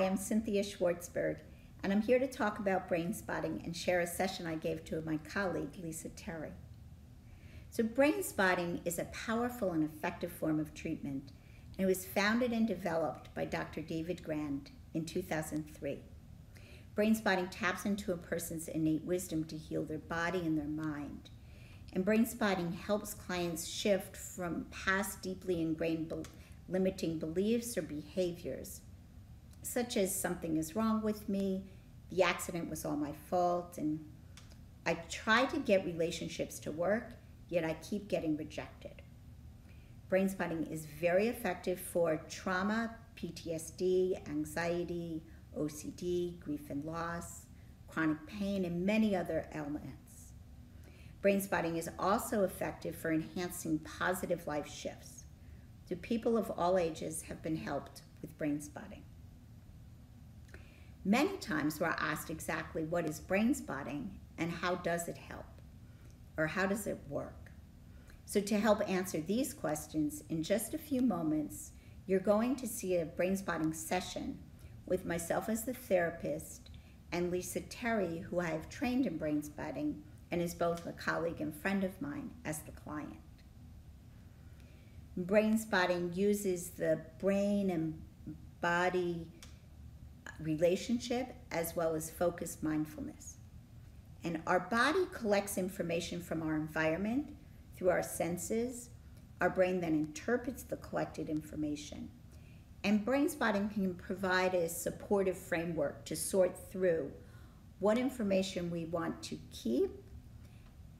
I'm Cynthia Schwartzberg, and I'm here to talk about brain spotting and share a session I gave to my colleague, Lisa Terry. So brain spotting is a powerful and effective form of treatment, and it was founded and developed by Dr. David Grand in 2003. Brain spotting taps into a person's innate wisdom to heal their body and their mind. And brain spotting helps clients shift from past deeply ingrained limiting beliefs or behaviors, such as something is wrong with me, the accident was all my fault, and I try to get relationships to work, yet I keep getting rejected. Brain spotting is very effective for trauma, PTSD, anxiety, OCD, grief and loss, chronic pain, and many other ailments. Brain spotting is also effective for enhancing positive life shifts. So people of all ages have been helped with brain spotting. Many times we're asked exactly what is brain spotting and how does it help, or how does it work? So to help answer these questions, in just a few moments, you're going to see a brain spotting session with myself as the therapist and Lisa Terry, who I have trained in brain spotting and is both a colleague and friend of mine, as the client. Brain spotting uses the brain and body relationship as well as focused mindfulness. And our body collects information from our environment through our senses. Our brain then interprets the collected information. And brain spotting can provide a supportive framework to sort through what information we want to keep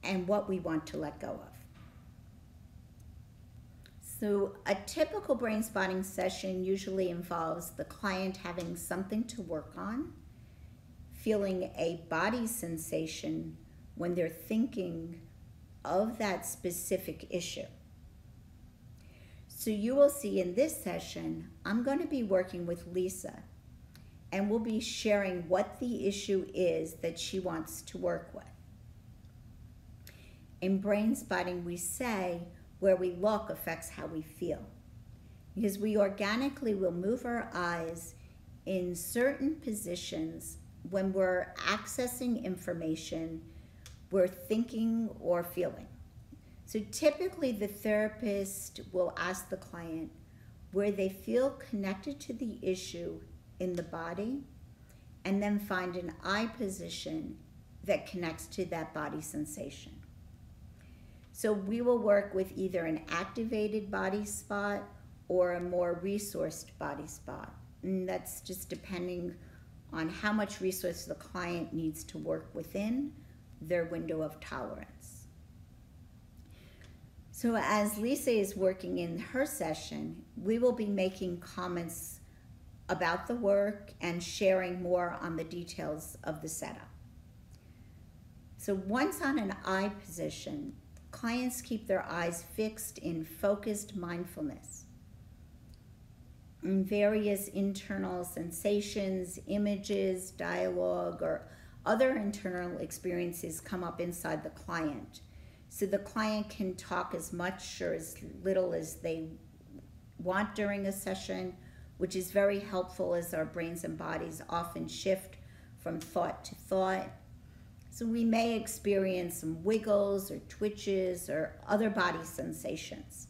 and what we want to let go of. So a typical brain spotting session usually involves the client having something to work on, feeling a body sensation when they're thinking of that specific issue. So you will see in this session, I'm going to be working with Lisa, and we'll be sharing what the issue is that she wants to work with. In brain spotting, we say, where we look affects how we feel, because we organically will move our eyes in certain positions when we're accessing information we're thinking or feeling. So typically the therapist will ask the client where they feel connected to the issue in the body, and then find an eye position that connects to that body sensation. So we will work with either an activated body spot or a more resourced body spot. And that's just depending on how much resource the client needs to work within their window of tolerance. So as Lisa is working in her session, we will be making comments about the work and sharing more on the details of the setup. So once on an eye position, clients keep their eyes fixed in focused mindfulness. And various internal sensations, images, dialogue, or other internal experiences come up inside the client. So the client can talk as much or as little as they want during a session, which is very helpful as our brains and bodies often shift from thought to thought. So we may experience some wiggles or twitches or other body sensations.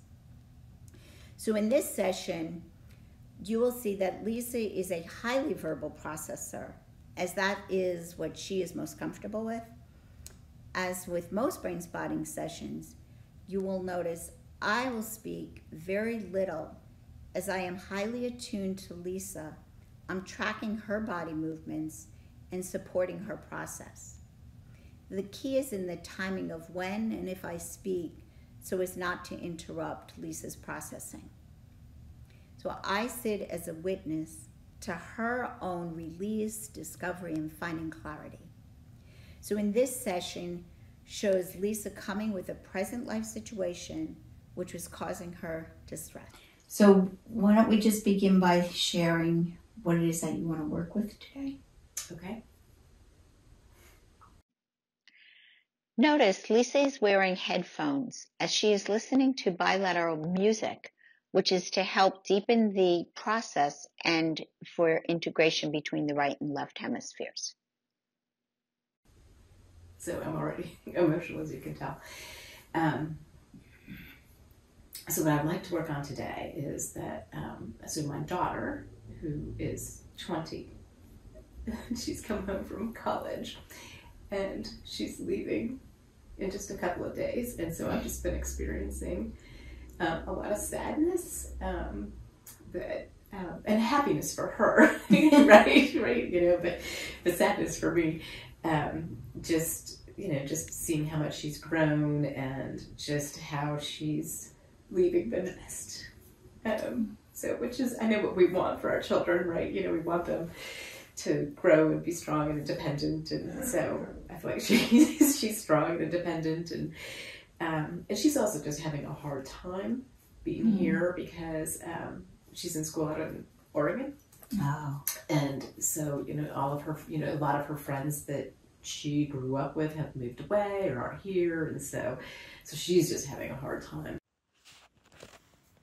So in this session, you will see that Lisa is a highly verbal processor, as that is what she is most comfortable with. As with most brain spotting sessions, you will notice I will speak very little, as I am highly attuned to Lisa. I'm tracking her body movements and supporting her process. The key is in the timing of when and if I speak, so as not to interrupt Lisa's processing. So I sit as a witness to her own release, discovery, and finding clarity. So in this session shows Lisa coming with a present life situation which was causing her distress. So why don't we just begin by sharing what it is that you want to work with today? Okay. Notice Lisa is wearing headphones as she is listening to bilateral music which is to help deepen the process and for integration between the right and left hemispheres. So I'm already emotional, as you can tell. So what I'd like to work on today is that, so my daughter, who is 20, she's come home from college, and she's leaving in just a couple of days. And so I've just been experiencing a lot of sadness, and happiness for her, right, but sadness for me, just seeing how much she's grown and just how she's leaving the nest. So, which is, I know what we want for our children, right? We want them to grow and be strong and independent, and so I feel like she's strong and independent, and she's also just having a hard time being here because she's in school out in Oregon. Oh. And so, all of her, a lot of her friends that she grew up with have moved away or are here, and so she's just having a hard time.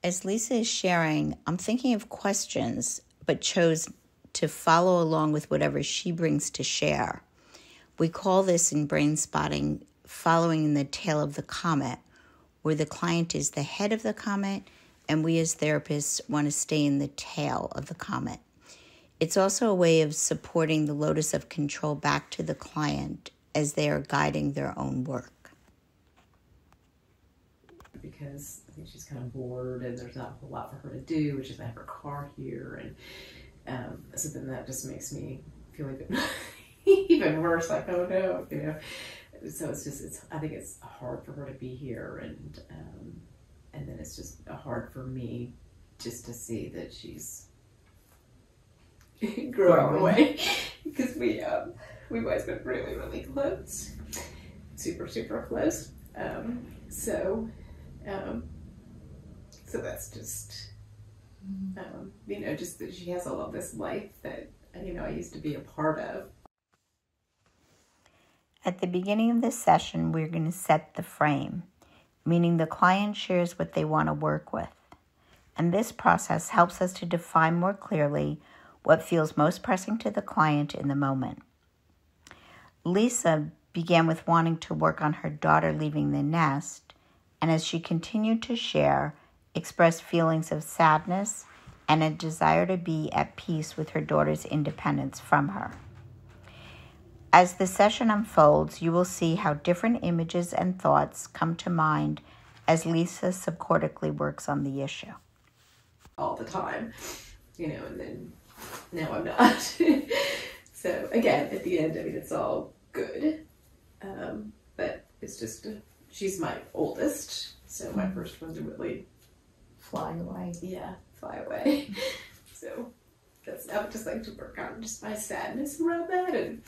As Lisa is sharing, I'm thinking of questions, but chose to follow along with whatever she brings to share. We call this in Brainspotting following the tail of the comet, where the client is the head of the comet and we as therapists want to stay in the tail of the comet. It's also a way of supporting the locus of control back to the client as they are guiding their own work. Because I think she's kind of bored and there's not a whole lot for her to do, which is I have her car here, and so then that just makes me feel even worse, like, oh no, So I think it's hard for her to be here, and then it's just hard for me just to see that she's growing away, because we've always been really, really close, super, super close. So that's just, just that she has all of this life that, I used to be a part of. At the beginning of this session, we're going to set the frame, meaning the client shares what they want to work with. And this process helps us to define more clearly what feels most pressing to the client in the moment. Lisa began with wanting to work on her daughter leaving the nest, and as she continued to share, expressed feelings of sadness and a desire to be at peace with her daughter's independence from her. As the session unfolds, you will see how different images and thoughts come to mind as Lisa subcortically works on the issue. All the time, and then now I'm not. So again, at the end, it's all good. But it's just, she's my oldest, so my first one to really Fly away. Yeah, fly away. So I would just like to work on just my sadness around that, and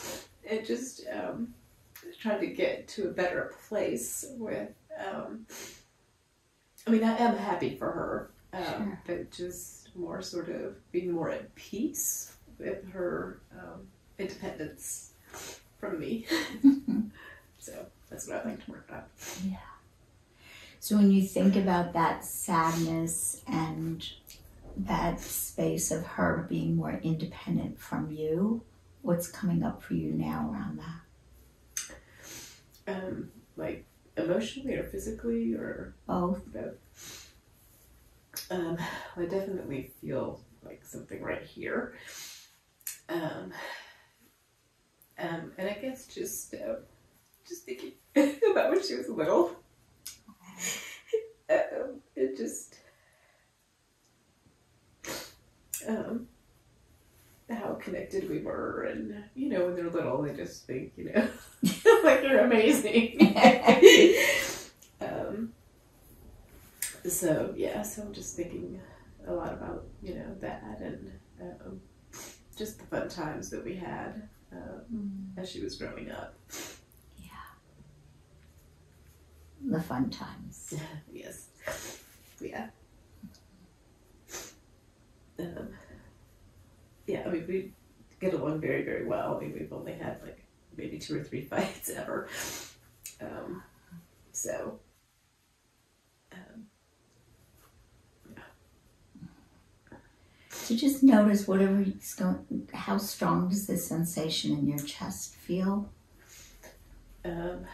just trying to get to a better place with, I am happy for her, Sure. but just more sort of being more at peace with her independence from me. So that's what I'd like to work on. Yeah. So when you think about that sadness and that space of her being more independent from you, what's coming up for you now around that? Like emotionally or physically or Both. I definitely feel like something right here. And I guess just thinking about when she was little. It just, how connected we were, and when they're little, they just think like they're amazing. So I'm just thinking a lot about that, and just the fun times that we had as she was growing up. The fun times. Yes. Yeah. We get along very, very well. We've only had like maybe 2 or 3 fights ever. So just notice whatever is going, how strong does this sensation in your chest feel? Actually,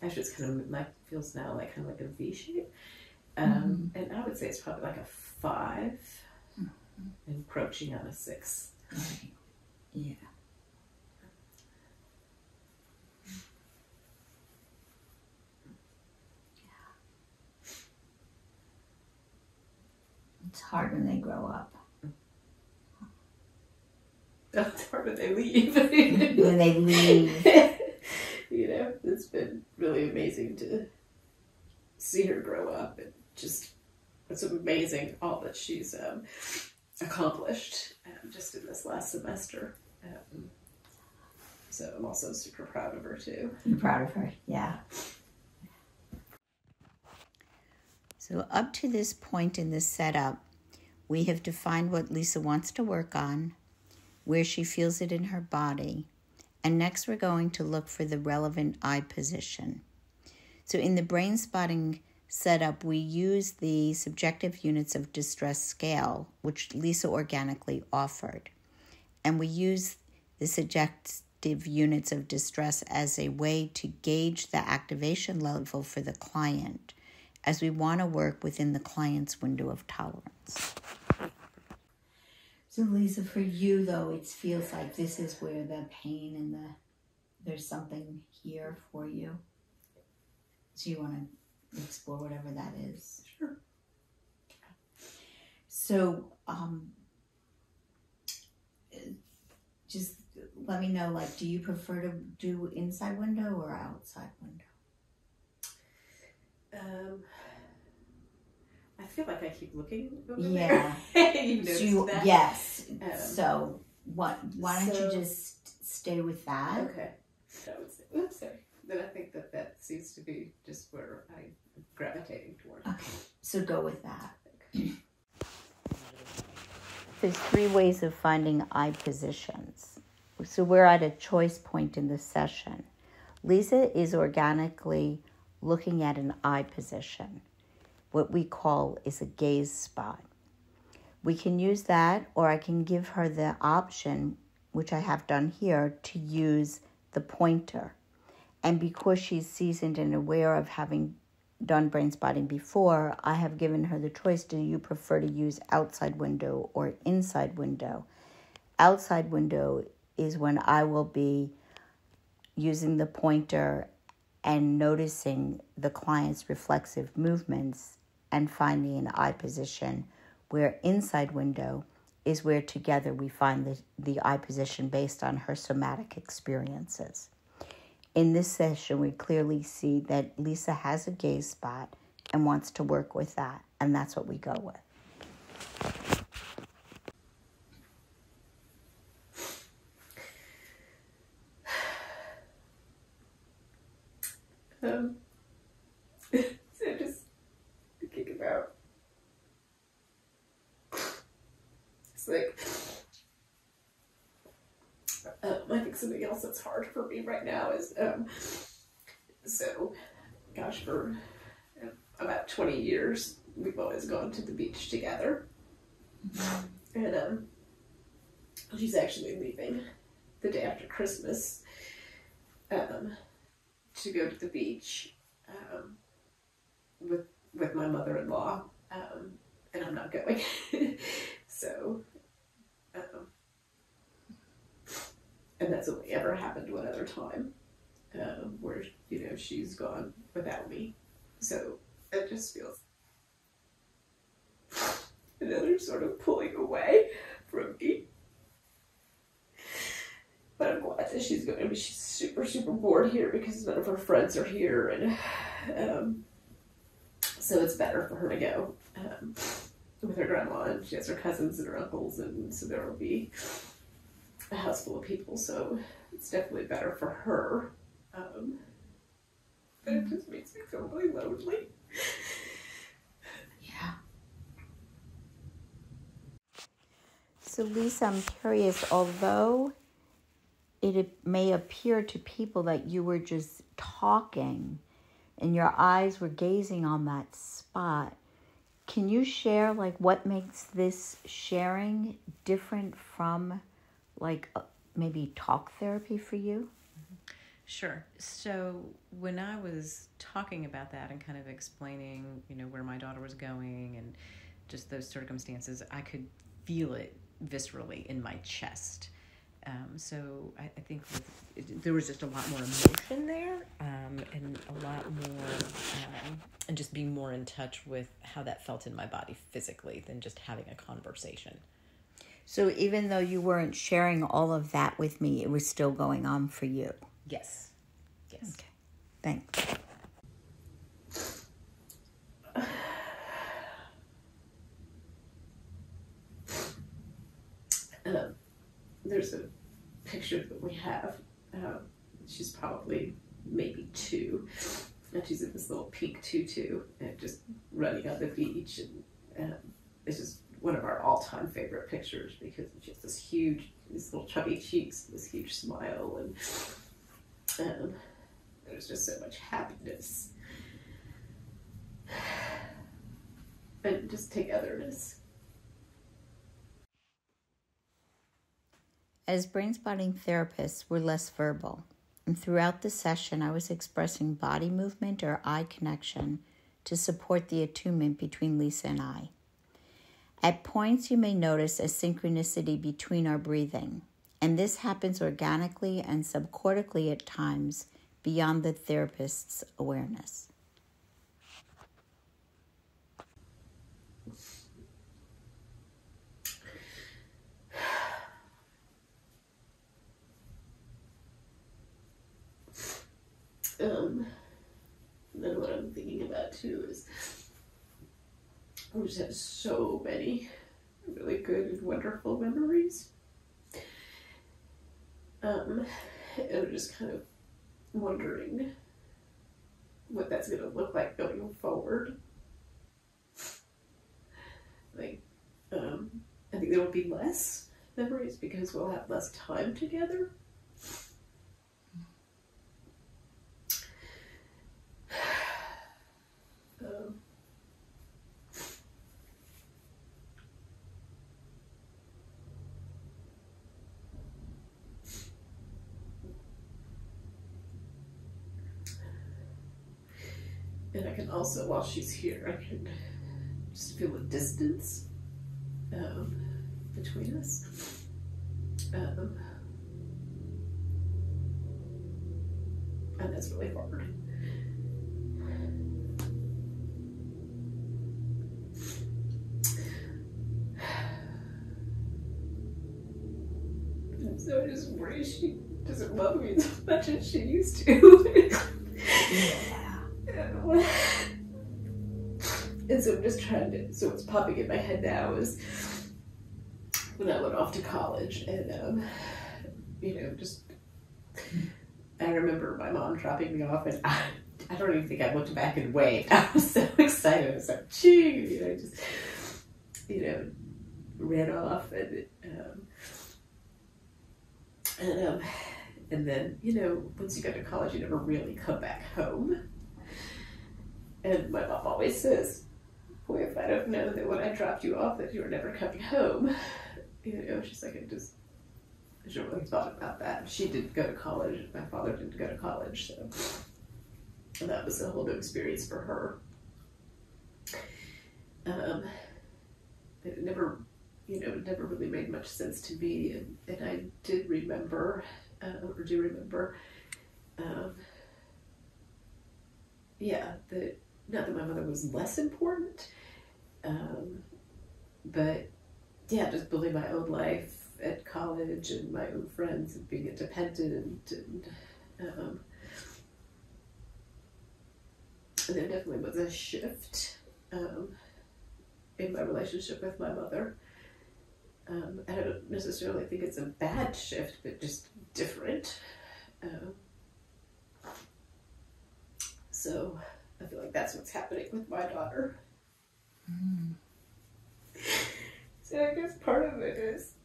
it's kind of like, feels now like kind of like a V shape. And I would say it's probably like a 5, encroaching on a 6. Right. Yeah. It's hard when they grow up. It's hard when they leave. When they leave. You know, it's been really amazing to see her grow up, and just, it's amazing all that she's accomplished just in this last semester. So I'm also super proud of her too. You're proud of her, yeah. So up to this point in this setup, we have defined what Lisa wants to work on, where she feels it in her body, and next we're going to look for the relevant eye position. So in the Brainspotting setup, we use the subjective units of distress scale, which Lisa organically offered. And we use the subjective units of distress as a way to gauge the activation level for the client, as we want to work within the client's window of tolerance. So Lisa, for you though, it feels like this is where the pain and there's something here for you. So you want to explore whatever that is. Sure. So just let me know, like, do you prefer to do inside window or outside window? I feel like I keep looking over Yeah. there. You noticed that? Yes. So why don't you just stay with that? Okay. Oops, sorry. Then I think that seems to be just where I'm gravitating toward. Okay. So go with that. Okay. There's 3 ways of finding eye positions. So we're at a choice point in this session. Lisa is organically looking at an eye position. What we call is a gaze spot. We can use that, or I can give her the option, which I have done here, to use the pointer. And because she's seasoned and aware of having done brain spotting before, I have given her the choice, do you prefer to use outside window or inside window? Outside window is when I will be using the pointer and noticing the client's reflexive movements and finding an eye position, where inside window is where together we find the eye position based on her somatic experiences. In this session, we clearly see that Lisa has a gaze spot and wants to work with that, and that's what we go with. So just thinking about, it's like, I think something else that's hard for me right now is, so, gosh, for about 20 years, we've always gone to the beach together. And she's actually leaving the day after Christmas to go to the beach with my mother-in-law, and I'm not going. So, and that's only ever happened one other time, where, you know, she's gone without me. So it just feels another sort of pulling away from me. But I'm glad that she's going. I mean, she's super, super bored here because none of her friends are here, and so it's better for her to go with her grandma, and she has her cousins and her uncles, and so there will be a house full of people. So it's definitely better for her. But it just makes me feel really lonely. Yeah. So Lisa, I'm curious, although it may appear to people that you were just talking and your eyes were gazing on that spot, Can you share like what makes this sharing different from like maybe talk therapy for you? Sure. So when I was talking about that and kind of explaining, where my daughter was going and just those circumstances, I could feel it viscerally in my chest. So I think there was just a lot more emotion there, and a lot more, and just being more in touch with how that felt in my body physically than just having a conversation. So even though you weren't sharing all of that with me, it was still going on for you? Yes. Yes. Okay. Thanks. There's a picture that we have. She's probably maybe 2, and she's in this little pink tutu and just running on the beach. And it's just one of our all-time favorite pictures because it's just these little chubby cheeks, this huge smile, and there's just so much happiness and just togetherness. As brainspotting therapists, we're less verbal. And throughout the session, I was expressing body movement or eye connection to support the attunement between Lisa and I. At points, you may notice a synchronicity between our breathing, and this happens organically and subcortically at times beyond the therapist's awareness. Then what I'm thinking about too is we just have so many really good and wonderful memories. And I'm just kind of wondering what that's going to look like going forward. Like, I think there will be less memories because we'll have less time together. And I can also, while she's here, I can just feel a distance between us. And that's really hard. And so I just worry she doesn't love me as much as she used to. And so I'm just trying to, so what's popping in my head now is when I went off to college and, just, I remember my mom dropping me off and I don't even think I looked back and waved. I was so excited. I was like, gee, I just, ran off and then, once you go to college, you never really come back home. And my mom always says, boy, if I'd have known that when I dropped you off that you were never coming home. She's like, I should have really thought about that. She didn't go to college. My father didn't go to college, so and that was a whole new experience for her. But it never really made much sense to me. And I did remember, or do remember, that not that my mother was less important, but just building my own life at college and my own friends and being independent and there definitely was a shift in my relationship with my mother. I don't necessarily think it's a bad shift, but just different. So I feel like that's what's happening with my daughter. Mm. So I guess part of it is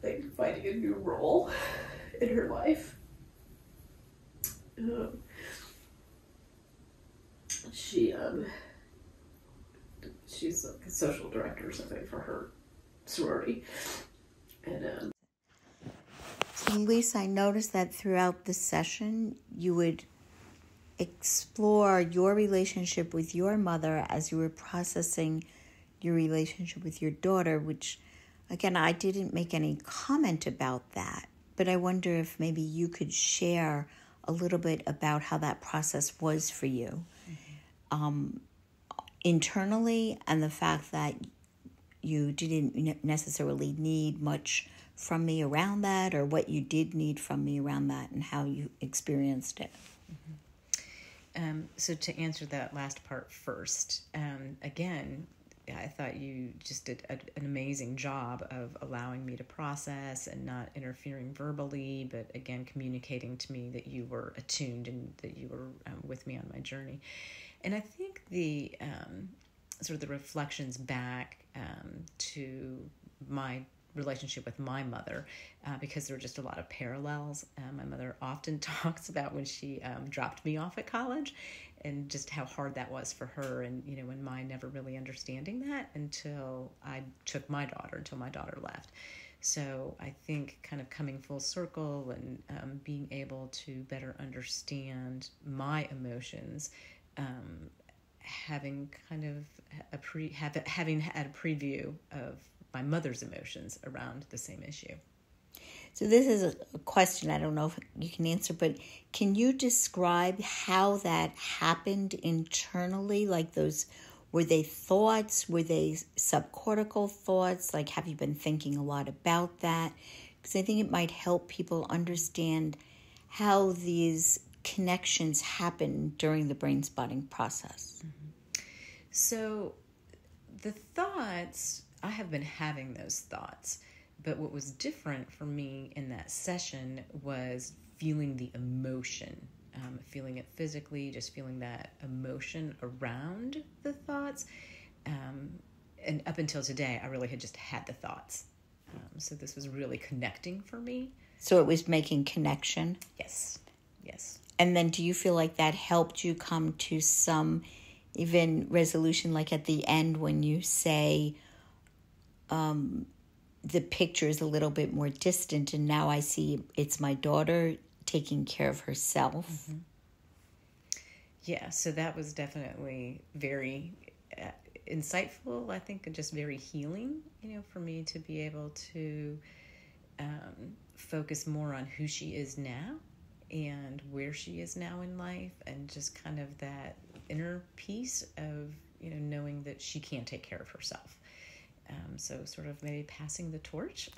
like finding a new role in her life. She She's like a social director or something for her sorority. And so, Lisa, I noticed that throughout the session, you would explore your relationship with your mother as you were processing your relationship with your daughter, which, again, I didn't make any comment about that, but I wonder if maybe you could share a little bit about how that process was for you, internally, and the fact that you didn't necessarily need much from me around that, or what you did need from me around that, and how you experienced it. So to answer that last part first, again, I thought you just did an amazing job of allowing me to process and not interfering verbally, but again, communicating to me that you were attuned and that you were with me on my journey. And I think the sort of the reflections back to my relationship with my mother, because there were just a lot of parallels. My mother often talks about when she dropped me off at college and just how hard that was for her, and and my never really understanding that until I took my daughter, until my daughter left. So I think kind of coming full circle and being able to better understand my emotions, having kind of having had a preview of my mother's emotions around the same issue. So this is a question I don't know if you can answer, but can you describe how that happened internally? Like were they thoughts? Were they subcortical thoughts? Like, have you been thinking a lot about that? Because I think it might help people understand how these connections happen during the brain spotting process. Mm-hmm. So the thoughts, I have been having those thoughts, but what was different for me in that session was feeling the emotion, feeling it physically, just feeling that emotion around the thoughts. And up until today, I really had just had the thoughts. So this was really connecting for me. So it was making connection? Yes. And then do you feel like that helped you come to some even resolution, like at the end when you say, the picture is a little bit more distant, and now I see it's my daughter taking care of herself? Mm-hmm. Yeah, so that was definitely very insightful, I think, and just very healing, for me to be able to focus more on who she is now and where she is now in life, and just kind of that inner peace of, knowing that she can take care of herself. So sort of maybe passing the torch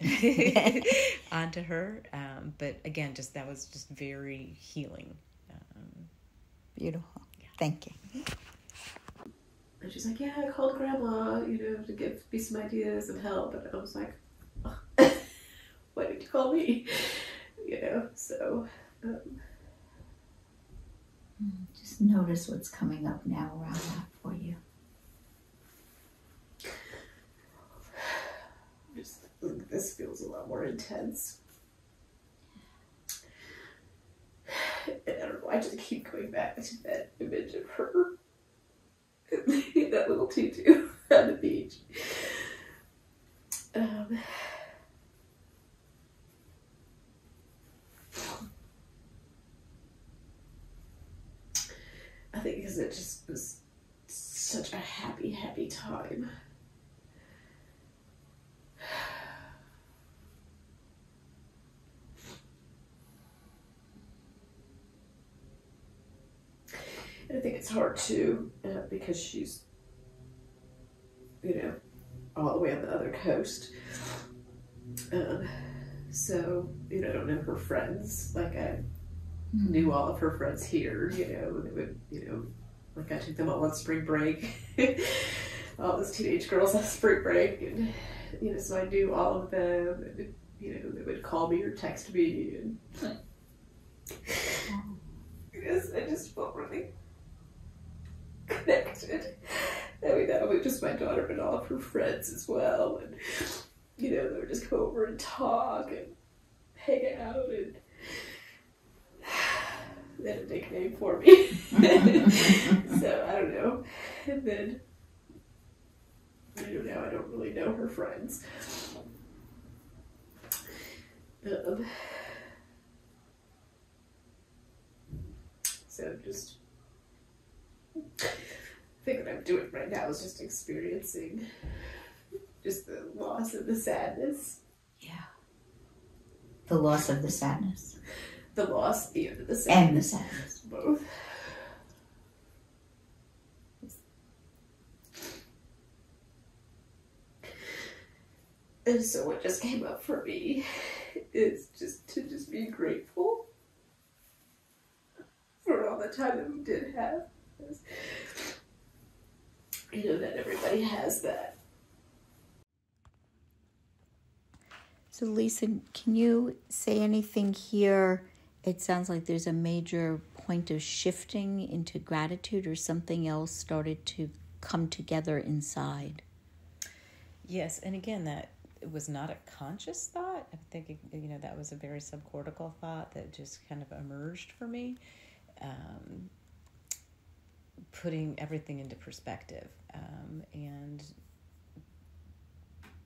onto her. But again, that was just very healing. Beautiful. Yeah. Thank you. And she's like, yeah, I called Grandma, to give me some ideas and help. And I was like, oh, why did you call me? So... Just notice what's coming up now around that for you. This feels a lot more intense. And I don't know, I just keep going back to that image of her in that little tutu on the beach. I think because it just was such a happy, happy time. And I think it's hard too, because she's, all the way on the other coast. So, I don't know her friends. Like, I knew all of her friends here, they would, like I took them all on spring break. All those teenage girls on spring break. And, so I knew all of them. And, they would call me or text me. And I just felt really connected. I mean, not only just my daughter, but all of her friends as well. And, they would just come over and talk and hang out, and they had a nickname for me. So, I don't know. And then, now I don't really know her friends. So just, the thing that I'm doing right now is just experiencing just the loss and the sadness. Yeah. The loss of the sadness. The loss and the sadness. And the sadness. Both. And so what just came up for me is just to be grateful for all the time that we did have. You know, that everybody has that. So Lisa, can you say anything here? It sounds like there's a major point of shifting into gratitude, or something else started to come together inside. Yes, and again, that it was not a conscious thought. I'm thinking, that was a very subcortical thought that just kind of emerged for me. Putting everything into perspective, and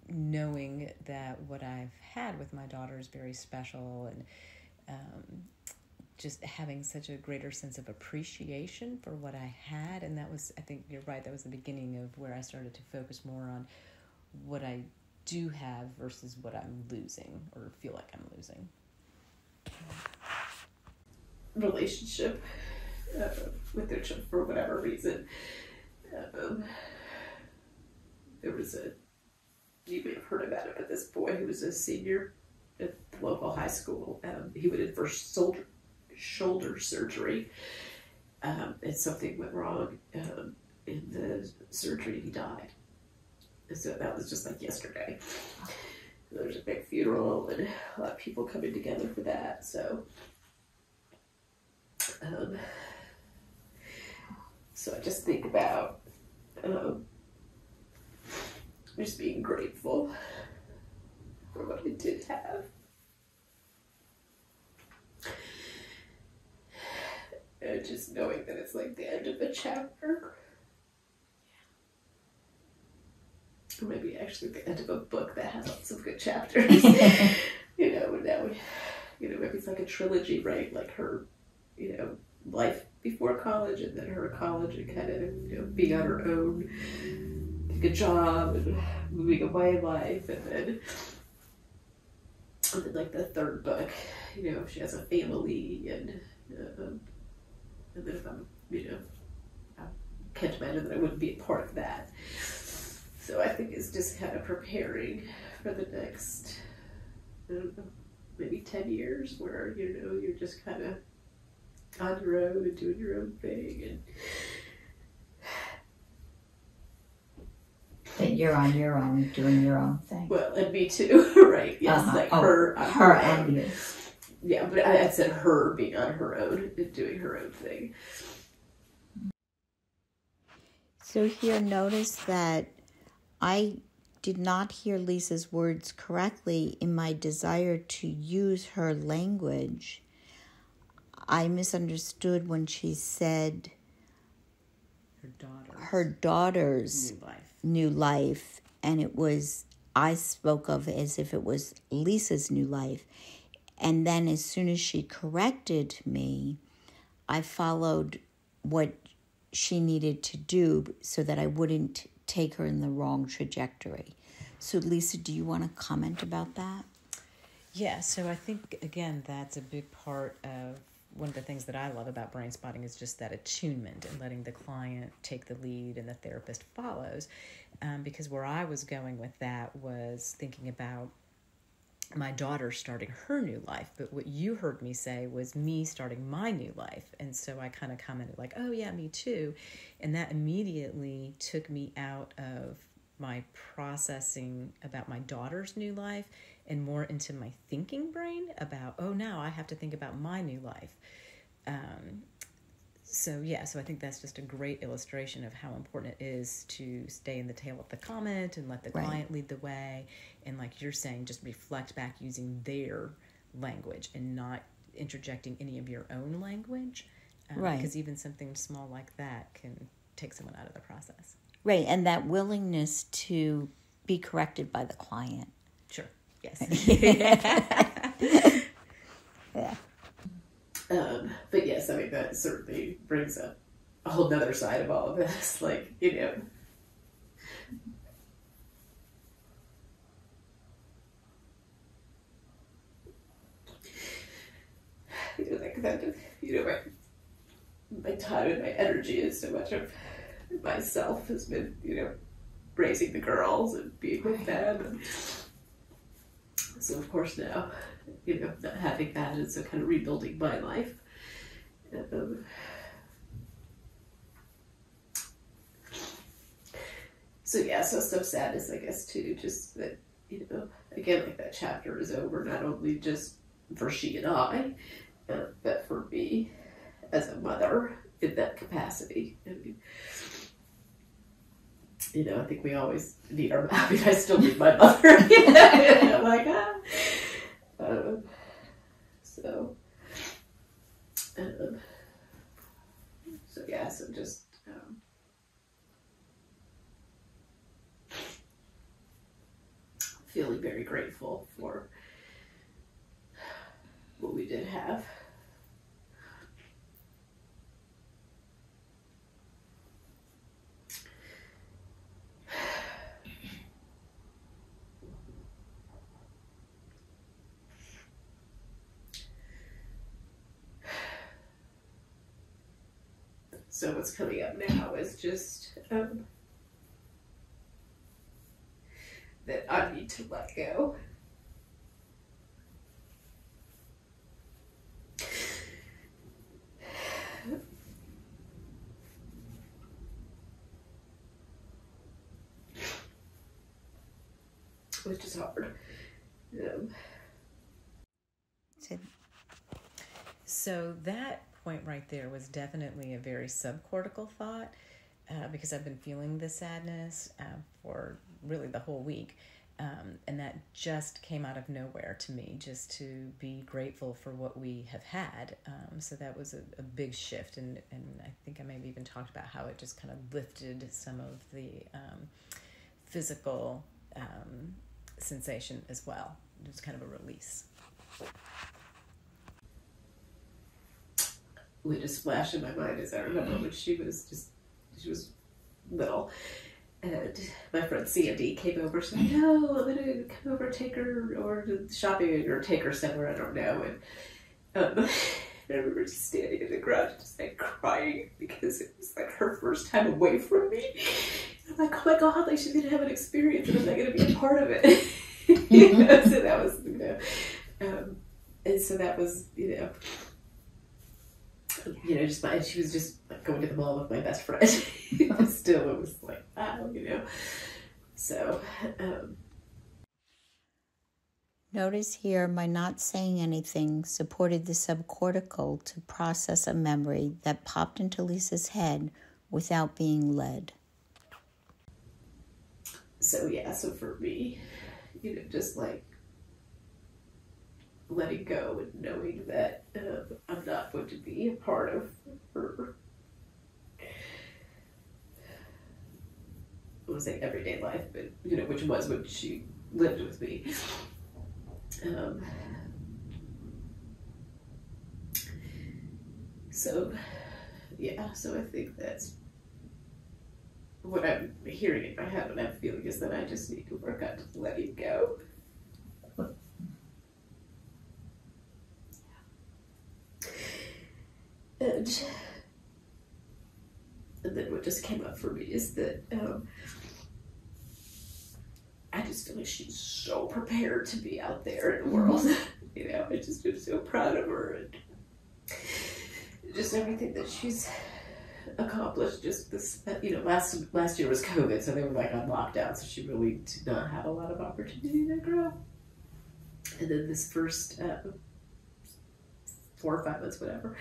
knowing that what I've had with my daughter is very special, and just having such a greater sense of appreciation for what I had. And that was, I think you're right, that was the beginning of where I started to focus more on what I do have versus what I'm losing or feel like I'm losing. Relationship with their children for whatever reason. There was you may have heard about it, but this boy who was a senior at the local high school, he went in for shoulder surgery, and something went wrong in the surgery. He died. And so that was just like yesterday. There was a big funeral and a lot of people coming together for that. So so I just think about just being grateful for what I did have. And just knowing that it's like the end of a chapter. Or maybe actually the end of a book that has lots of good chapters. And now maybe it's like a trilogy, right? Like her, life before college, and then her college, and kind of, being on her own, getting a job and moving away life, and then like the third book, she has a family, and then if I'm, I can't imagine that I wouldn't be a part of that. So I think it's just kind of preparing for the next, maybe 10 years where, you're just kind of on your own and doing your own thing. And that you're on your own, doing your own thing. Well, and me too, right? Yes, like her and you. Yeah, but I said her being on her own and doing her own thing. So here, notice that I did not hear Lisa's words correctly in my desire to use her language. I misunderstood when she said her daughter's new life, and I spoke of as if it was Lisa's new life. And then as soon as she corrected me, I followed what she needed to do so that I wouldn't take her in the wrong trajectory. So Lisa, do you want to comment about that? Yeah, so I think, again, that's a big part of one of the things that I love about brain spotting is just that attunement and letting the client take the lead and the therapist follows. Because where I was going with that was thinking about my daughter starting her new life, but what you heard me say was me starting my new life. And so I kind of commented like, oh yeah, me too. And that immediately took me out of my processing about my daughter's new life and more into my thinking brain about, oh, now I have to think about my new life. So I think that's just a great illustration of how important it is to stay in the tail of the comment and let the client lead the way. And like you're saying, just reflect back using their language and not interjecting any of your own language. Because even something small like that can take someone out of the process. Right, and that willingness to be corrected by the client. Sure. Yes. Yeah. But yes, I mean, that certainly brings up a whole nother side of all of this. Like, you know, like that, you know, my time and my energy and so much of myself has been, you know, raising the girls and being with them. And so, of course, now, you know, not having that, and so kind of rebuilding my life. So yeah, so some sadness, I guess, too, just that, you know, again, like that chapter is over, not only just for she and I, but for me as a mother in that capacity. I mean, you know, I think we always need our, I mean, I still need my mother, you know, and I'm like, so yeah, so just, feeling very grateful for what we did have. So what's coming up now is just that I need to let go. Which is hard. So that point right there was definitely a very subcortical thought, because I've been feeling the sadness for really the whole week. And that just came out of nowhere to me, just to be grateful for what we have had. So that was a big shift. And I think I maybe even talked about how it just kind of lifted some of the physical sensation as well. It was kind of a release. What just flashed in my mind is I remember when she was little, and my friend Sandy came over, said, "No, I'm gonna come over, take her or shopping or take her somewhere, I don't know." And I remember just standing in the garage, just like crying because it was like her first time away from me. I'm like, "Oh my God, like she's gonna have an experience, and I'm not gonna be a part of it." You know, so that was, you know, and so that was, you know, just she was just like going to the mall with my best friend. Still, it was like, wow, you know. So, Notice here, my not saying anything supported the subcortical to process a memory that popped into Lisa's head without being led. So yeah, so for me, you know, just like letting go and knowing that I'm not going to be a part of her, I would say everyday life, but you know, which was when she lived with me. So yeah, so I think that's what I'm hearing in my head, what I'm feeling is that I just need to work on letting go. And then what just came up for me is that I just feel like she's so prepared to be out there in the world. You know, I just am so proud of her and just everything that she's accomplished. Just this, you know, last year was COVID, so they were like on lockdown, so she really did not have a lot of opportunity to grow. And then this first 4 or 5 months, whatever,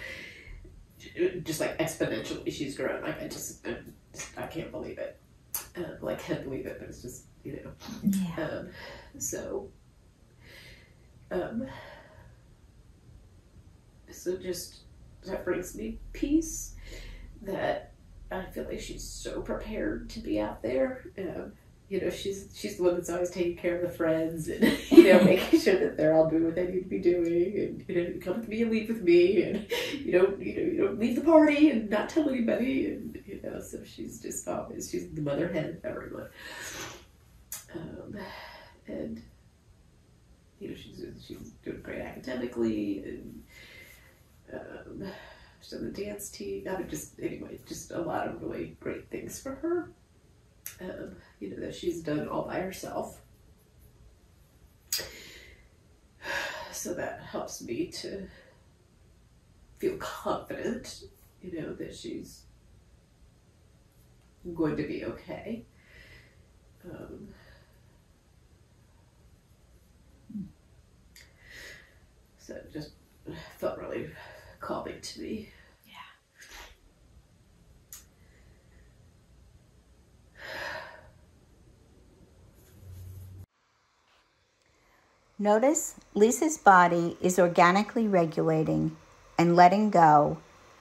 just like exponentially she's grown. Like I can't believe it. Like can't believe it, but it's just, you know. Yeah. So just that brings me peace that I feel like she's so prepared to be out there. You know, she's the one that's always taking care of the friends and, you know, making sure that they're all doing what they need to be doing, and, you know, come with me and leave with me, and you don't leave the party and not tell anybody, and, you know, so she's just always, she's the mother hen of everyone. And, you know, she's doing great academically, and she's on the dance team. I mean, just a lot of really great things for her. You know, that she's done all by herself. So that helps me to feel confident, you know, that she's going to be okay. So it just felt really calming to me. Notice Lisa's body is organically regulating and letting go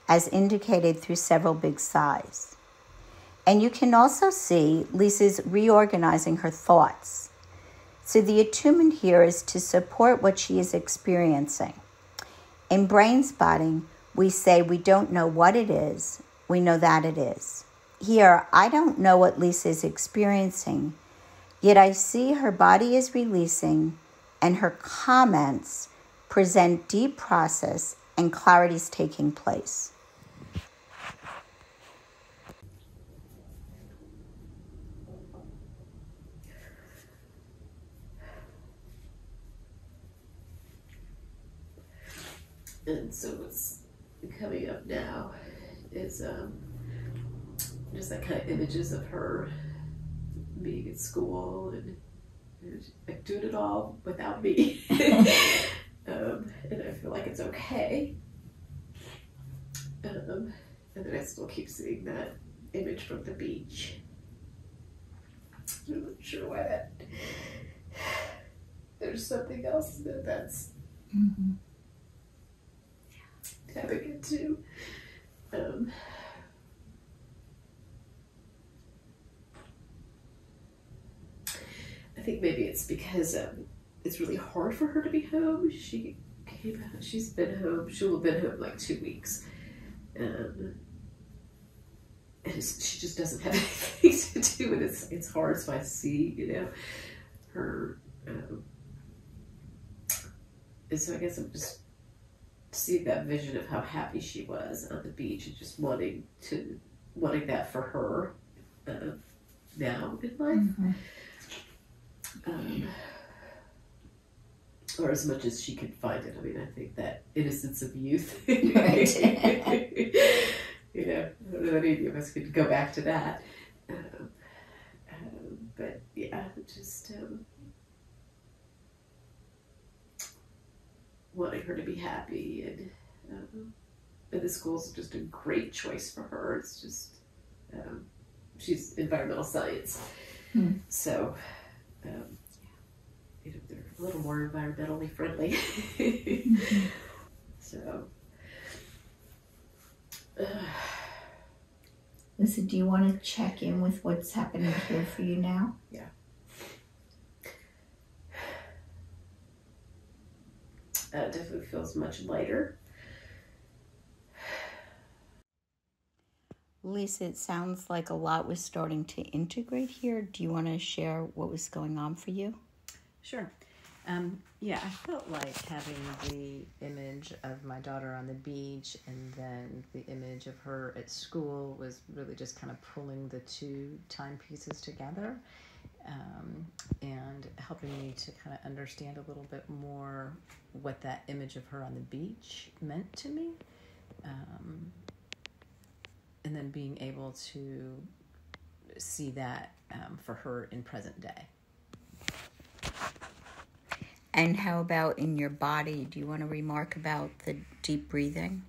as indicated through several big sighs. And you can also see Lisa's reorganizing her thoughts. So the attunement here is to support what she is experiencing. In Brainspotting, we say we don't know what it is, we know that it is. Here, I don't know what Lisa is experiencing, yet I see her body is releasing and her comments present deep process and clarity is taking place. And so what's coming up now is just that kind of images of her being at school and like doing it all without me. And I feel like it's okay. And then I still keep seeing that image from the beach. I'm not sure why that. There's something else that's tapping into. I think maybe it's because it's really hard for her to be home. She's been home. She'll have been home like 2 weeks, and she just doesn't have anything to do, and it's hard. So I see, you know, her, and so I guess I'm just seeing that vision of how happy she was on the beach and just wanting that for her now in life. Or as much as she could find it. I mean, I think that innocence of youth, right. You know, I don't know that any of us could go back to that. But yeah, just wanting her to be happy, and the school's just a great choice for her. It's just, she's environmental science, so you know, they're a little more environmentally friendly. So, Lisa, do you want to check in with what's happening here for you now? Yeah. It definitely feels much lighter. Lisa, it sounds like a lot was starting to integrate here. Do you want to share what was going on for you? Sure. Yeah, I felt like having the image of my daughter on the beach and then the image of her at school was really just kind of pulling the two timepieces together, and helping me to kind of understand a little bit more what that image of her on the beach meant to me, and then being able to see that for her in present day. And how about in your body? Do you want to remark about the deep breathing?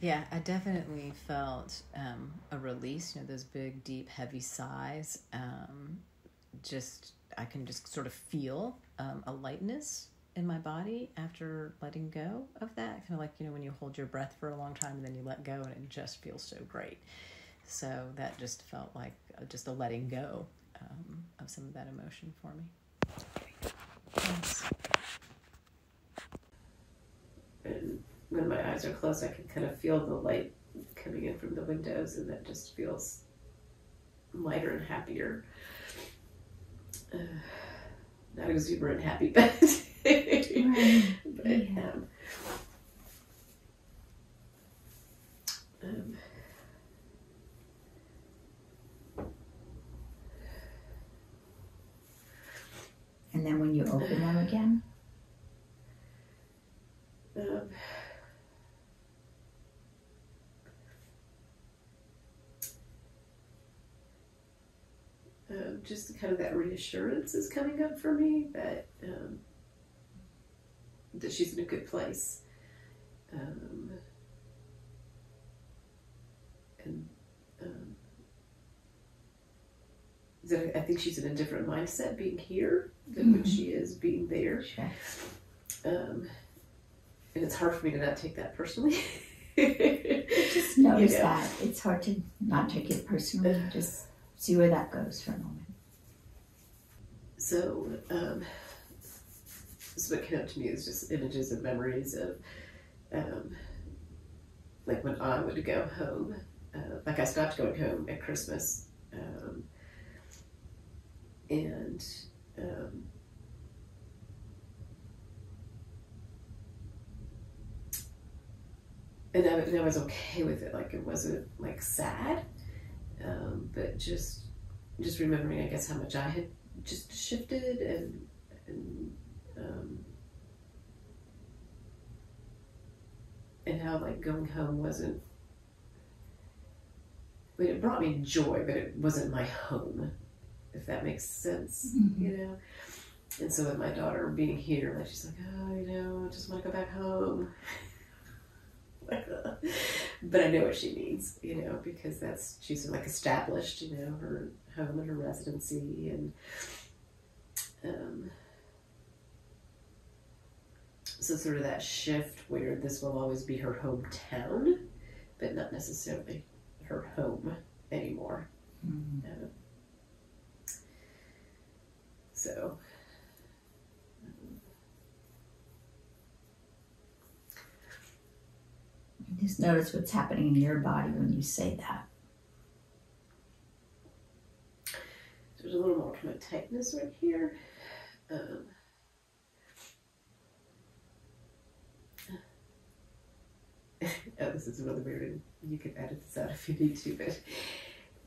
Yeah, I definitely felt a release, you know, those big, deep, heavy sighs. I can just sort of feel a lightness in my body after letting go of that. Kind of like, you know, when you hold your breath for a long time and then you let go and it just feels so great. So that just felt like just a letting go of some of that emotion for me. Thanks. And when my eyes are closed, I can kind of feel the light coming in from the windows, and that just feels lighter and happier. Not exuberant happy, but, Right. but Yeah. And then when you open them again? Just kind of that reassurance is coming up for me that that she's in a good place, and that I think she's in a different mindset being here than when she is being there. Sure. And it's hard for me to not take that personally. Just notice that. It's hard to not take it personally. Just see where that goes for a moment. So, so what came up to me is just images and memories of, like when I would go home. Like I stopped going home at Christmas, and I was okay with it. Like it wasn't like sad, but just remembering, I guess, how much I had just shifted and how like going home wasn't. I mean, it brought me joy, but it wasn't my home, if that makes sense, you know. And so with my daughter being here, like she's like, oh, you know, I just want to go back home. But I know what she means, you know, because she's like established, you know, her home and her residency, and so sort of that shift where this will always be her hometown, but not necessarily her home anymore. So Just notice what's happening in your body when you say that. there's a little more kind of tightness right here. Oh, this is really weird, and you can edit this out if you need to, but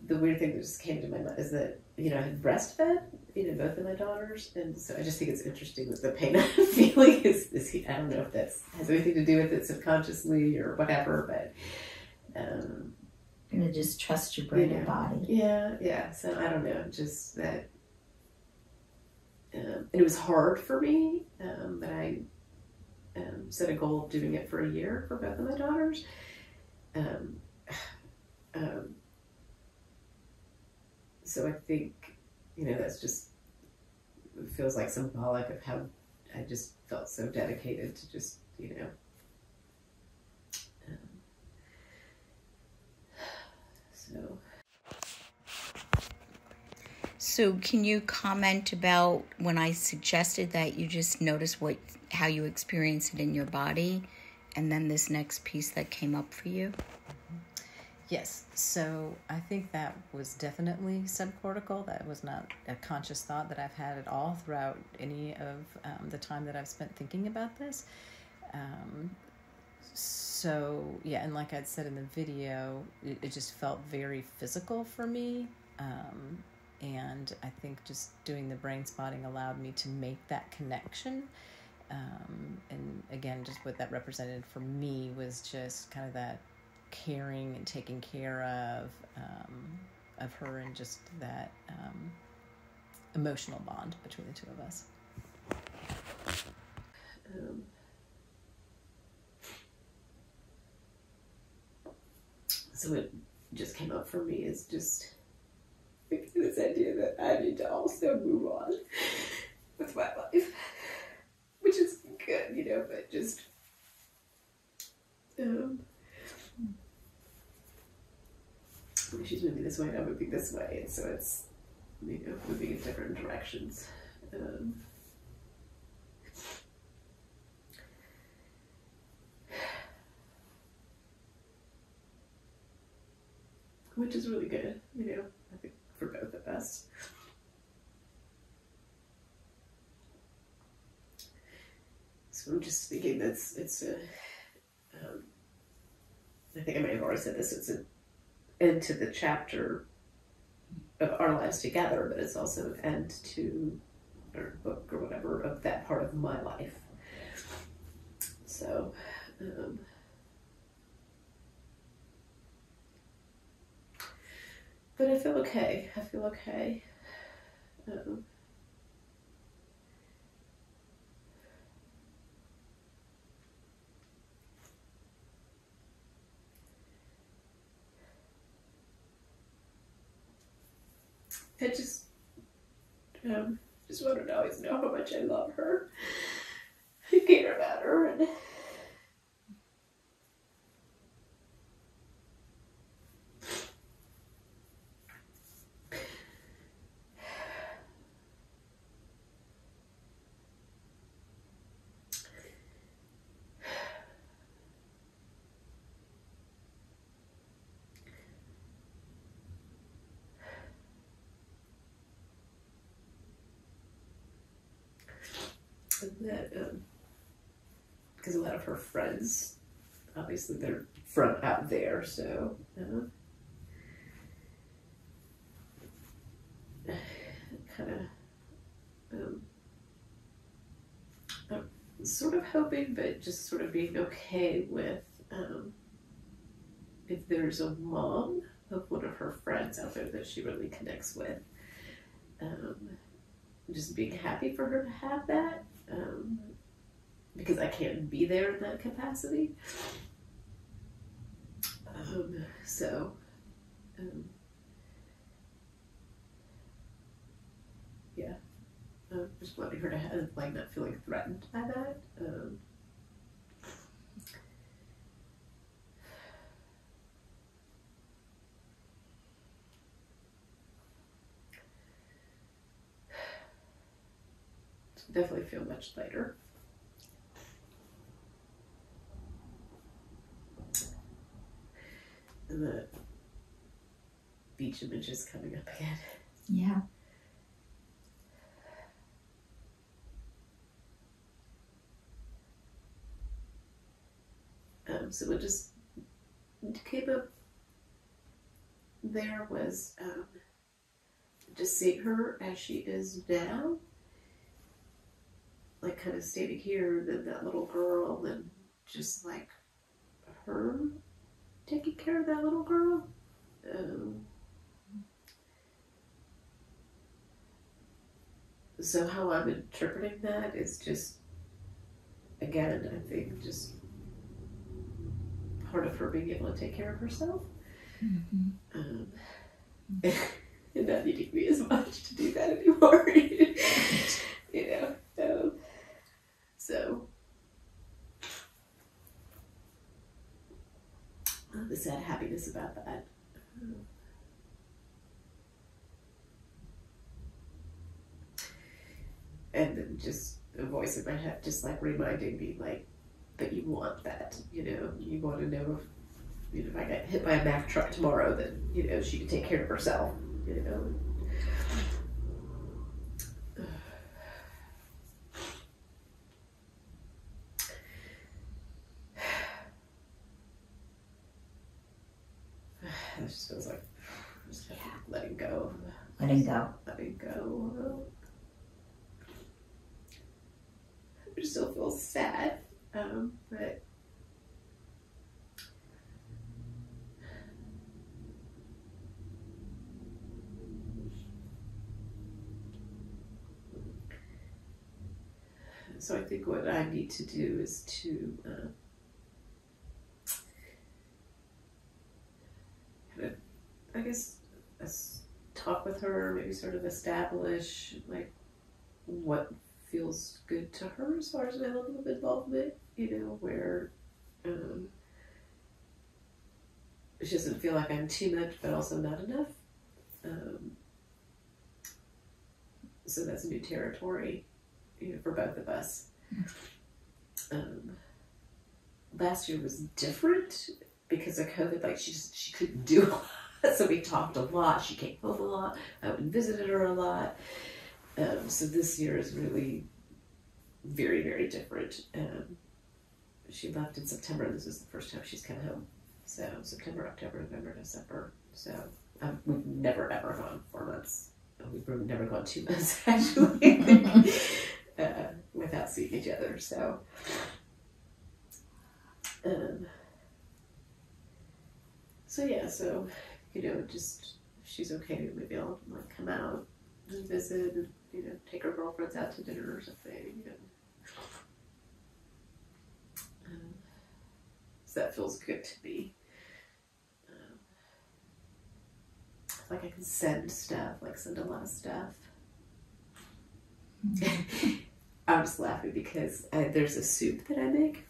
the weird thing that just came to my mind is that, you know, I had breastfed, you know, both of my daughters, and so I just think it's interesting that the pain I'm feeling is I don't know if that has anything to do with it subconsciously or whatever, but You're gonna just trust your brain and body. Yeah. So I don't know, just that, and it was hard for me, but I set a goal of doing it for a year for both of my daughters. So I think, you know, that's just, it feels like symbolic of how I just felt so dedicated to just, you know, So can you comment about when I suggested that you just notice how you experience it in your body, and then this next piece that came up for you? Yes, so I think that was definitely subcortical. That was not a conscious thought that I've had at all throughout any of the time that I've spent thinking about this. So, yeah, and like I'd said in the video, it just felt very physical for me. And I think just doing the brain spotting allowed me to make that connection. And again, just what that represented for me was just kind of that caring and taking care of her, and just that emotional bond between the two of us. So what just came up for me is just this idea that I need to also move on with my life, which is good, you know, but just she's moving this way and I'm moving this way, and so it's, moving in different directions. Which is really good, I think, for both of us. So I'm just thinking that it's a, I think I may have already said this, it's an end to the chapter of our lives together, but it's also an end to our book or whatever of that part of my life. So, but I feel okay. I just want her to always know how much I love her. I care about her, and that because a lot of her friends, obviously, they're from out there, so kind of I'm sort of hoping, but just sort of being okay with if there's a mom of one of her friends out there that she really connects with, just being happy for her to have that, because I can't be there in that capacity. Yeah, just wanting her to have, like, not feeling threatened by that. Definitely feel much lighter. And the beach images coming up again. Yeah. So what just came up there was just seeing her as she is now. Like, kind of standing here, then that little girl, then just like her taking care of that little girl. So how I'm interpreting that is just, again, I think just part of her being able to take care of herself. And not needing me as much to do that anymore. So the sad happiness about that. And then just a voice in my head just like reminding me, like, but you want that, you want to know if I get hit by a Mack truck tomorrow, then, she can take care of herself, It just feels like just letting go. Letting go. Letting go. I still feel sad, but so I think what I need to do is to I guess talk with her, maybe sort of establish like what feels good to her as far as my level of involvement, where she doesn't feel like I'm too much, but also not enough. So that's new territory, for both of us. Last year was different because of COVID. Like she couldn't do a lot, so we talked a lot. She came home a lot. I went and visited her a lot. So this year is really very, very different. She left in September. This is the first time she's come home. So September, October, November, December. So we've never ever gone 4 months. We've never gone 2 months actually without seeing each other. So yeah. So just if she's okay, maybe I'll like come out and visit and take her girlfriends out to dinner or something. So that feels good to me. Like I can send stuff, send a lot of stuff. I'm just laughing because there's a soup that I make.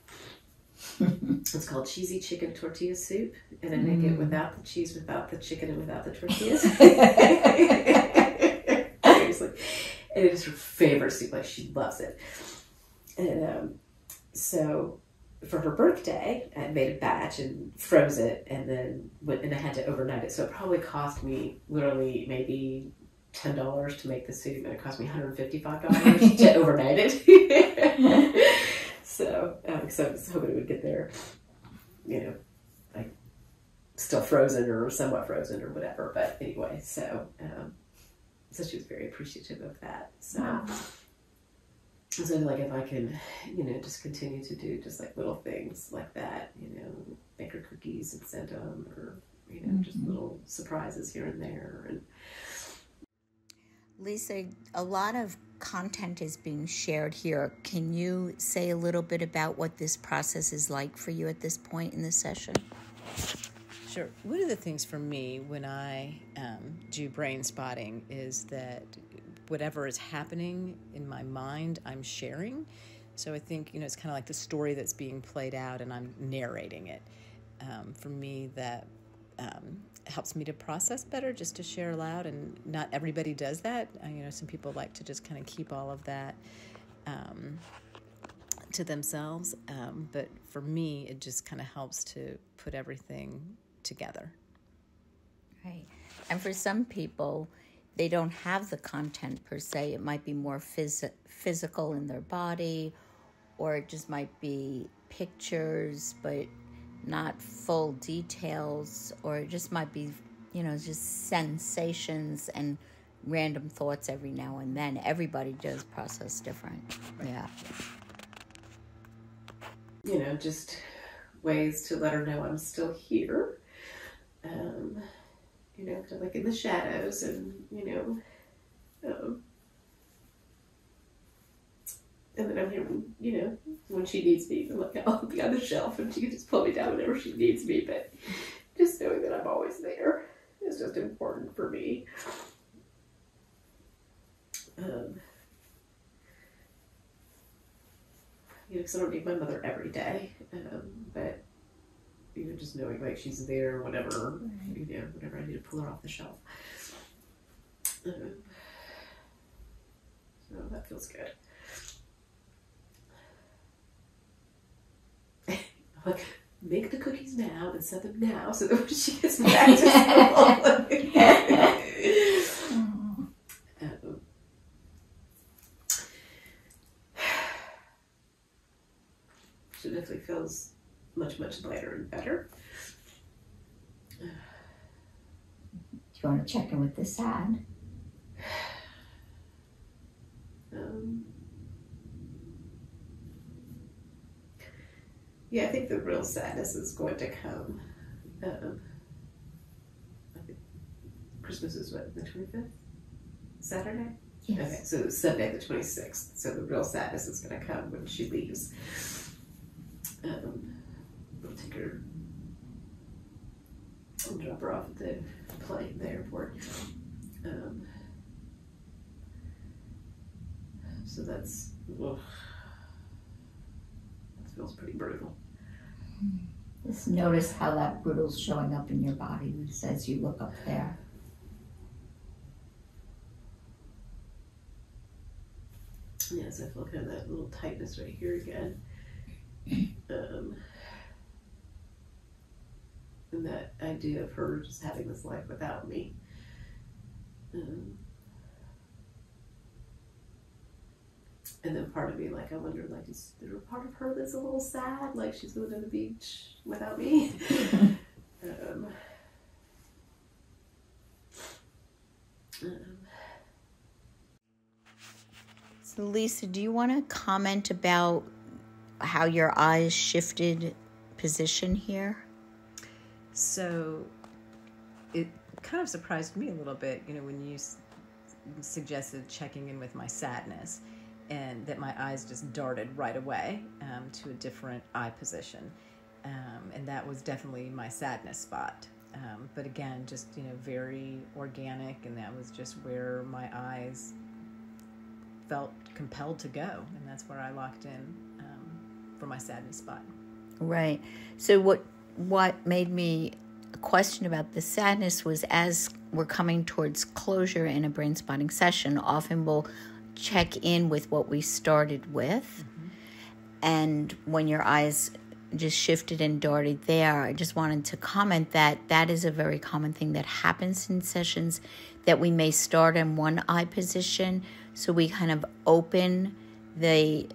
It's called cheesy chicken tortilla soup, and I make it without the cheese, without the chicken, and without the tortillas. Seriously. And it is her favorite soup. Like, she loves it. And so for her birthday, I made a batch and froze it, and then I had to overnight it. So it probably cost me literally maybe $10 to make the soup, and it cost me $155 to overnight it. So I was hoping it would get there, like still frozen or somewhat frozen or whatever. But anyway, so she was very appreciative of that. So. Wow. So like if I can, just continue to do just like little things like that, make her cookies and send them, or, just little surprises here and there. And Lisa, a lot of content is being shared here. Can you say a little bit about what this process is like for you at this point in the session? Sure. One of the things for me when I do brain spotting is that whatever is happening in my mind, I'm sharing. So I think, it's kind of like the story that's being played out and I'm narrating it. For me, that helps me to process better, just to share aloud, and not everybody does that. Some people like to just kind of keep all of that to themselves. But for me, it just kind of helps to put everything together. Right. And for some people, they don't have the content per se. It might be more physical in their body, or it just might be pictures, but not full details, or it just might be, just sensations and random thoughts every now and then. Everybody does process different. Yeah. Just ways to let her know I'm still here. Kind of like in the shadows, and, and then I'm here, when she needs me, I'll be on the shelf and she can just pull me down whenever she needs me, but just knowing that I'm always there is just important for me. Because I don't need my mother every day, but just knowing like she's there whenever, whenever I need to pull her off the shelf. So that feels good. Like, make the cookies now and set them now so that when she gets back to school. She definitely feels much, much lighter and better. Do you want to check in with the sad? Yeah, I think the real sadness is going to come. I think Christmas is what, the 25th? Saturday? Yes. Okay, so Sunday the 26th. So the real sadness is going to come when she leaves. We'll take her and drop her off at the plane, the airport. So that's, that feels pretty brutal. Just notice how that brutal's showing up in your body as you look up there. Yes, I feel kind of that little tightness right here again. And that idea of her just having this life without me. And then part of me, like, I wonder, like, is there a part of her that's a little sad? Like, she's going to the beach without me? So Lisa, do you want to comment about how your eyes shifted position here? So it kind of surprised me a little bit, when you suggested checking in with my sadness, and that my eyes just darted right away to a different eye position. And that was definitely my sadness spot. But again, just, very organic, and that was just where my eyes felt compelled to go. And that's where I locked in for my sadness spot. Right. So what made me question about the sadness was, as we're coming towards closure in a brain spotting session, often we'll check in with what we started with. Mm-hmm. And when your eyes just shifted and darted there, I just wanted to comment that is a very common thing that happens in sessions, that we may start in one eye position, so we kind of open the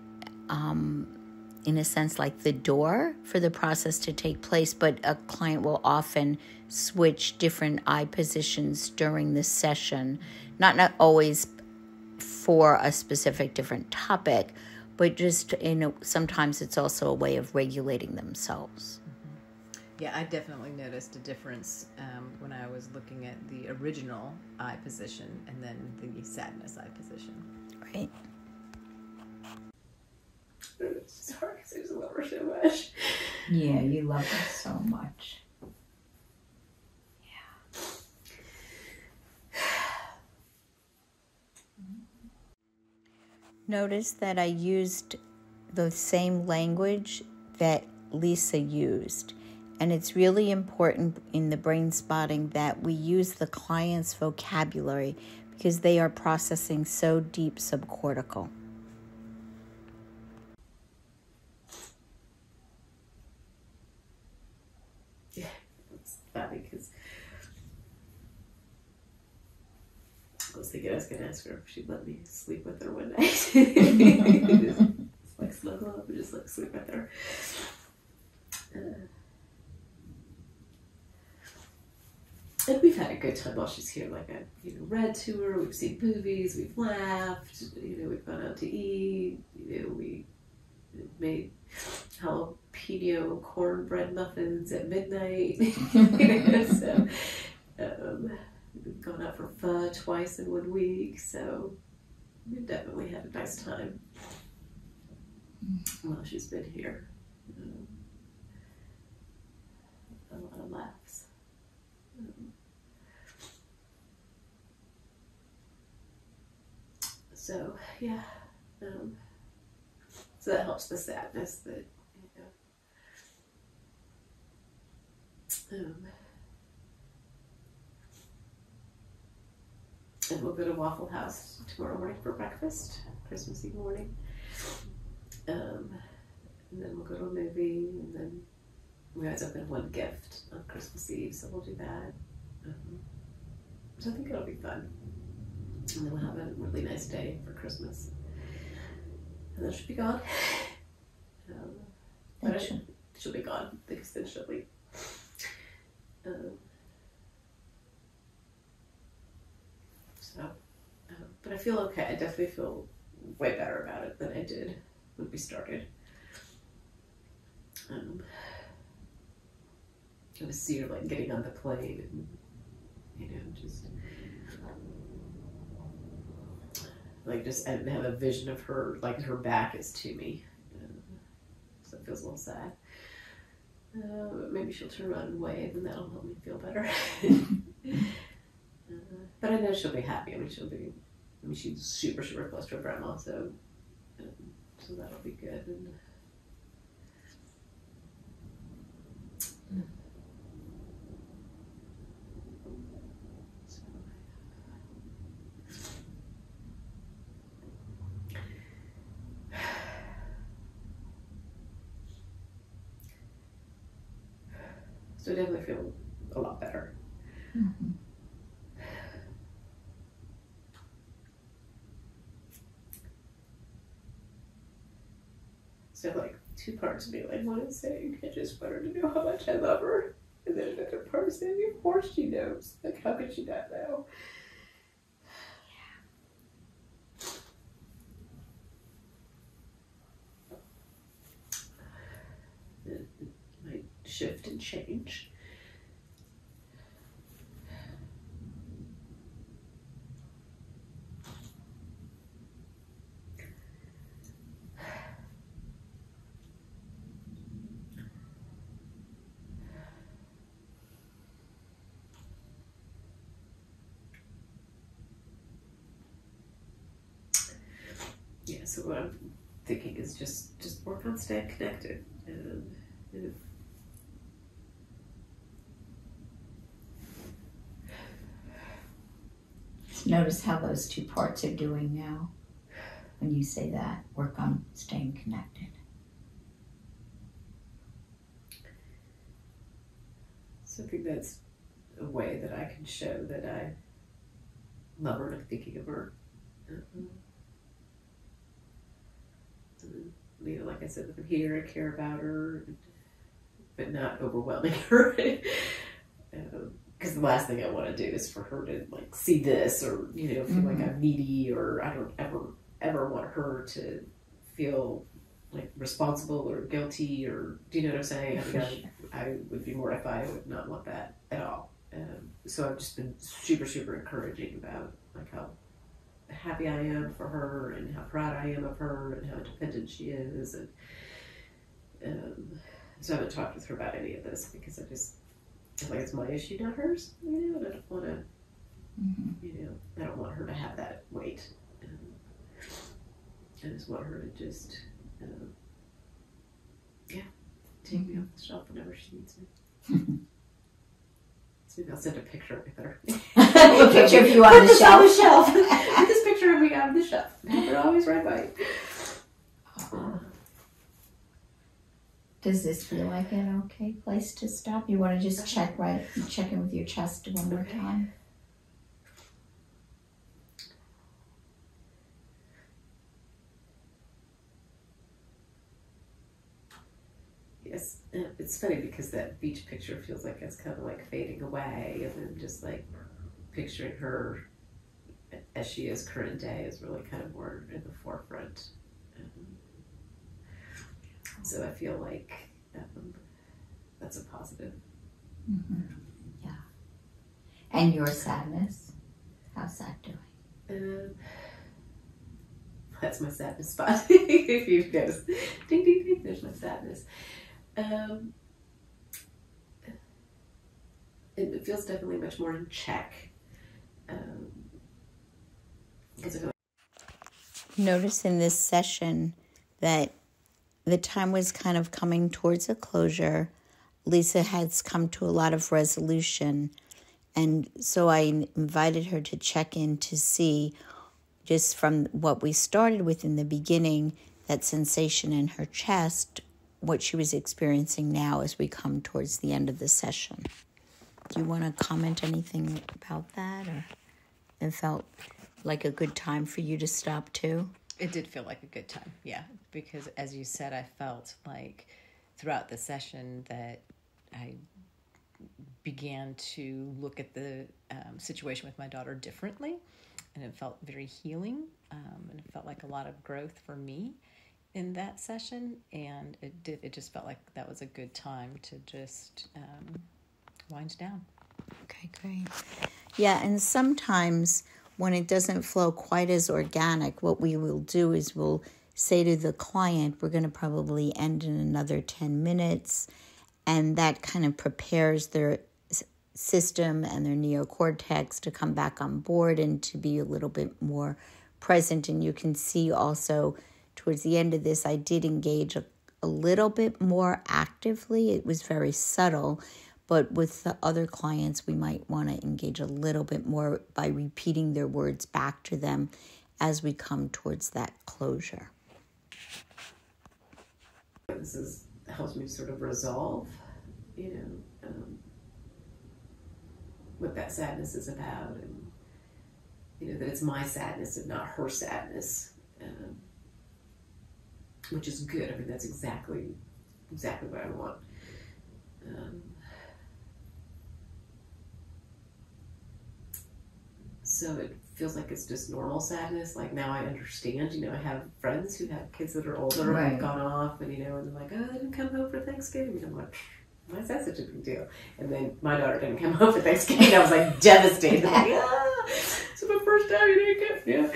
in a sense like the door for the process to take place, but a client will often switch different eye positions during the session, not always for a specific different topic, but just, sometimes it's also a way of regulating themselves. Mm-hmm. Yeah, I definitely noticed a difference when I was looking at the original eye position and then the sadness eye position. Right. It's hard because I just love her so much. Yeah, you love her so much. Yeah. Notice that I used the same language that Lisa used. And it's really important in the brain spotting that we use the client's vocabulary, because they are processing so deep subcortical. Yeah, it's funny because I was thinking I was going to ask her if she'd let me sleep with her one night. just like snuggle up and just like sleep with her. And we've had a good time while she's here. Like, I've read to her, we've seen movies, we've laughed, we've gone out to eat, we made jalapeno cornbread muffins at midnight. So we've gone out for pho twice in 1 week, so we've definitely had a nice time while she's been here. A lot of laughs. So yeah, so that helps the sadness that and we'll go to Waffle House tomorrow morning for breakfast, Christmas Eve morning. And then we'll go to a movie, and then we always open one gift on Christmas Eve, so we'll do that. So I think it'll be fun. And then we'll have a really nice day for Christmas. And then she'll be gone. But she'll be gone because then she'll leave. But I feel okay. I definitely feel way better about it than I did when we started. I was see her like getting on the plane and just like I have a vision of her, like her back is to me. So it feels a little sad. But maybe she'll turn around and wave, and that'll help me feel better. But I know she'll be happy. She's super, super close to her grandma, so that'll be good. So I definitely feel a lot better. Mm-hmm. So like two parts of me, like one is saying, I just want her to know how much I love her. And then another part is saying, of course she knows. Like, how could she not know? It might shift and change. Yeah, so what I'm thinking is just work on staying connected. And Notice how those two parts are doing now when you say that. Work on staying connected. so I think that's a way that I can show that I love her and I'm thinking of her. You know, like I said, I'm here, I care about her, but not overwhelming her. Because the last thing I want to do is for her to like see this, or you know, feel like I'm needy, or I don't ever want her to feel like responsible or guilty, or do you know what I'm saying? I mean, I would be mortified. I would not want that at all. So I've just been super encouraging about like how happy I am for her and how proud I am of her and how independent she is, and so I haven't talked with her about any of this because I just feel like it's my issue, not hers. You know, and I don't want to. You know, I don't want her to have that weight. I just want her to just, take me off the shelf whenever she needs me. So maybe I'll send a picture with her. A picture of you on the shelf. On the shelf. Put this picture of me on the shelf. Have her always right by you. Does this feel like an okay place to stop? You want to just check in with your chest one more time? Yes, it's funny because that beach picture feels like it's kind of like fading away, and then just like picturing her as she is current day is really kind of more in the forefront. So I feel like that's a positive. Yeah. And your sadness? How's that doing? That's my sadness spot. If you've noticed, ding ding ding. There's my sadness. It feels definitely much more in check. Because I feel like Notice in this session that the time was kind of coming towards a closure. Lisa has come to a lot of resolution. And so I invited her to check in to see, just from what we started with in the beginning, that sensation in her chest, what she was experiencing now as we come towards the end of the session. Do you want to comment anything about that? Or it felt like a good time for you to stop too? It did feel like a good time, yeah. Because as you said, I felt like throughout the session that I began to look at the situation with my daughter differently. And it felt very healing. And it felt like a lot of growth for me in that session. And it just felt like that was a good time to just wind down. Okay, great. Yeah, and sometimes when it doesn't flow quite as organic, what we will do is we'll say to the client, we're going to probably end in another 10 minutes. And that kind of prepares their system and their neocortex to come back on board and to be a little bit more present. And you can see also towards the end of this, I did engage a little bit more actively. It was very subtle. But with the other clients, we might want to engage a little bit more by repeating their words back to them as we come towards that closure. this helps me sort of resolve, you know, what that sadness is about, and you know that it's my sadness and not her sadness, which is good. I mean, that's exactly what I want. So it feels like it's just normal sadness. Like now I understand, you know, I have friends who have kids that are older and have gone off, and you know, and they're like, oh, they didn't come home for Thanksgiving. And I'm like, why is that such a big deal? And then my daughter didn't come home for Thanksgiving. I was like devastated. Like, it's my first time you didn't come. Yeah.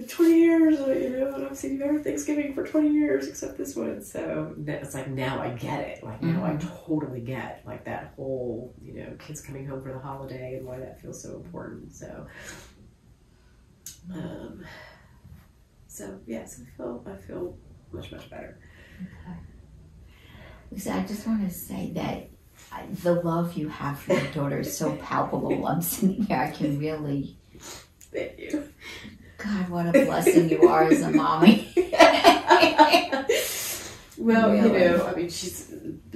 20 years, you know, and I've seen you every Thanksgiving for 20 years except this one. So it's like now I get it. Like now I totally get like that whole, you know, kids coming home for the holiday and why that feels so important. So, yes, I feel much better. Okay. Lisa, I just want to say that the love you have for your daughter is so palpable. I'm sitting here, I can really. Thank you. God, what a blessing you are as a mommy. Well, really? You know, I mean, she's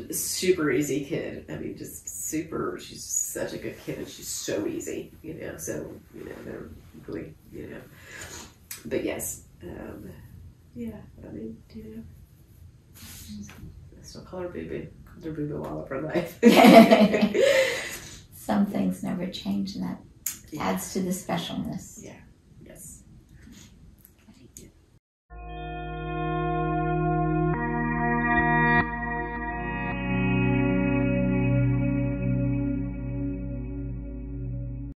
a super easy kid. I mean, just super, she's such a good kid and she's so easy, you know, so, you know, they're really, you know, but yes, yeah, I mean, you know, I still call her Boo-Boo. Called her Boo-Boo all of her life. Some things never change, and that adds to the specialness. Yeah.